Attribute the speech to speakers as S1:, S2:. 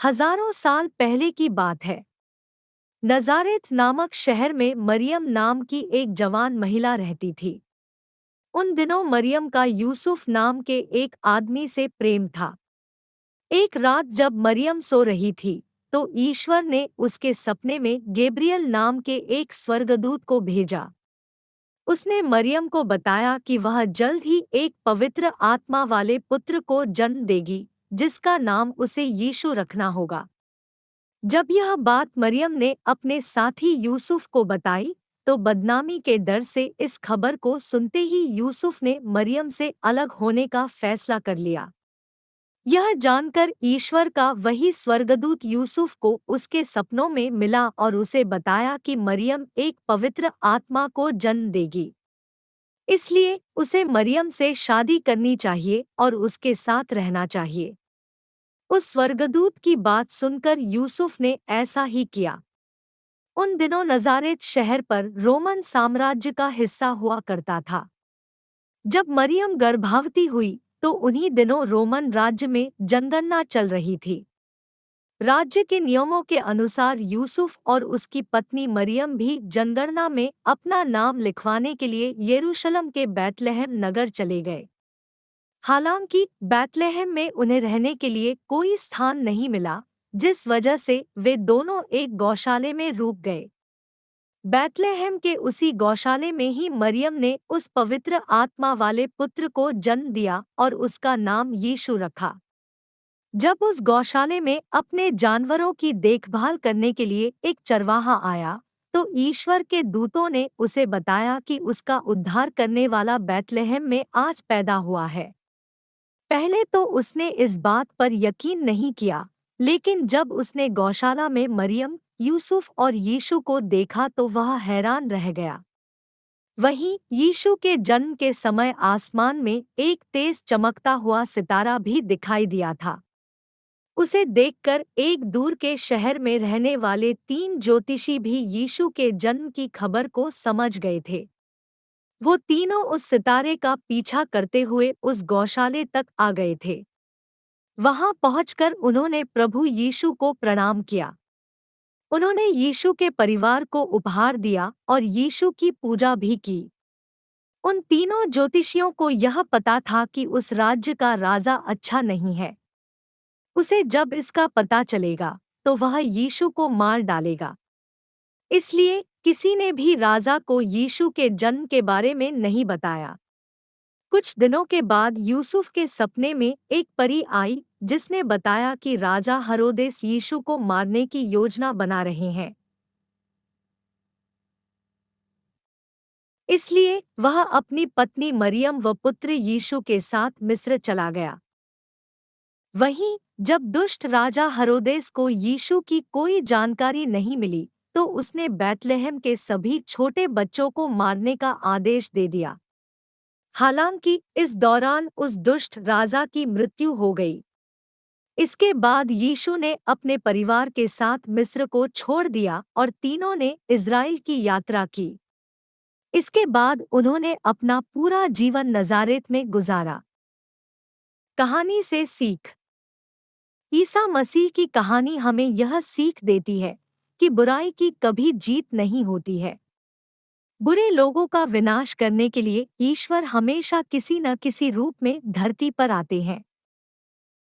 S1: हजारों साल पहले की बात है। नजारेत नामक शहर में मरियम नाम की एक जवान महिला रहती थी। उन दिनों मरियम का यूसुफ नाम के एक आदमी से प्रेम था। एक रात जब मरियम सो रही थी, तो ईश्वर ने उसके सपने में गैब्रियल नाम के एक स्वर्गदूत को भेजा। उसने मरियम को बताया कि वह जल्द ही एक पवित्र आत्मा वाले पुत्र को जन्म देगी, जिसका नाम उसे यीशु रखना होगा। जब यह बात मरियम ने अपने साथी यूसुफ को बताई, तो बदनामी के डर से इस खबर को सुनते ही यूसुफ ने मरियम से अलग होने का फैसला कर लिया। यह जानकर ईश्वर का वही स्वर्गदूत यूसुफ को उसके सपनों में मिला और उसे बताया कि मरियम एक पवित्र आत्मा को जन्म देगी। इसलिए उसे मरियम से शादी करनी चाहिए और उसके साथ रहना चाहिए। उस स्वर्गदूत की बात सुनकर यूसुफ ने ऐसा ही किया। उन दिनों नजारेत शहर पर रोमन साम्राज्य का हिस्सा हुआ करता था। जब मरियम गर्भवती हुई, तो उन्हीं दिनों रोमन राज्य में जनगणना चल रही थी। राज्य के नियमों के अनुसार यूसुफ और उसकी पत्नी मरियम भी जनगणना में अपना नाम लिखवाने के लिए यरूशलेम के बैतलहम नगर चले गए। हालांकि बैतलहम में उन्हें रहने के लिए कोई स्थान नहीं मिला, जिस वजह से वे दोनों एक गौशाले में रुक गए। बैतलहम के उसी गौशाले में ही मरियम ने उस पवित्र आत्मा वाले पुत्र को जन्म दिया और उसका नाम यीशु रखा। जब उस गौशाले में अपने जानवरों की देखभाल करने के लिए एक चरवाहा आया, तो ईश्वर के दूतों ने उसे बताया कि उसका उद्धार करने वाला बैतलहम में आज पैदा हुआ है। पहले तो उसने इस बात पर यकीन नहीं किया, लेकिन जब उसने गौशाला में मरियम, यूसुफ और यीशु को देखा तो वह हैरान रह गया। वहीं यीशु के जन्म के समय आसमान में एक तेज चमकता हुआ सितारा भी दिखाई दिया था। उसे देखकर एक दूर के शहर में रहने वाले 3 ज्योतिषी भी यीशु के जन्म की खबर को समझ गए थे। वो तीनों उस सितारे का पीछा करते हुए उस गौशाले तक आ गए थे। वहां पहुंचकर उन्होंने प्रभु यीशु को प्रणाम किया। उन्होंने यीशु के परिवार को उपहार दिया और यीशु की पूजा भी की। उन तीनों ज्योतिषियों को यह पता था कि उस राज्य का राजा अच्छा नहीं है। उसे जब इसका पता चलेगा, तो वह यीशु को मार डालेगा। इसलिए किसी ने भी राजा को यीशु के जन्म के बारे में नहीं बताया। कुछ दिनों के बाद यूसुफ के सपने में एक परी आई, जिसने बताया कि राजा हेरोदेस यीशु को मारने की योजना बना रहे हैं। इसलिए वह अपनी पत्नी मरियम व पुत्र यीशु के साथ मिस्र चला गया। वहीं जब दुष्ट राजा हेरोदेस को यीशु की कोई जानकारी नहीं मिली, तो उसने बैतलहम के सभी छोटे बच्चों को मारने का आदेश दे दिया। हालांकि इस दौरान उस दुष्ट राजा की मृत्यु हो गई। इसके बाद यीशु ने अपने परिवार के साथ मिस्र को छोड़ दिया और तीनों ने इज़राइल की यात्रा की। इसके बाद उन्होंने अपना पूरा जीवन नजारेत में गुजारा। कहानी से सीख। ईसा मसीह की कहानी हमें यह सीख देती है कि बुराई की कभी जीत नहीं होती है। बुरे लोगों का विनाश करने के लिए ईश्वर हमेशा किसी न किसी रूप में धरती पर आते हैं।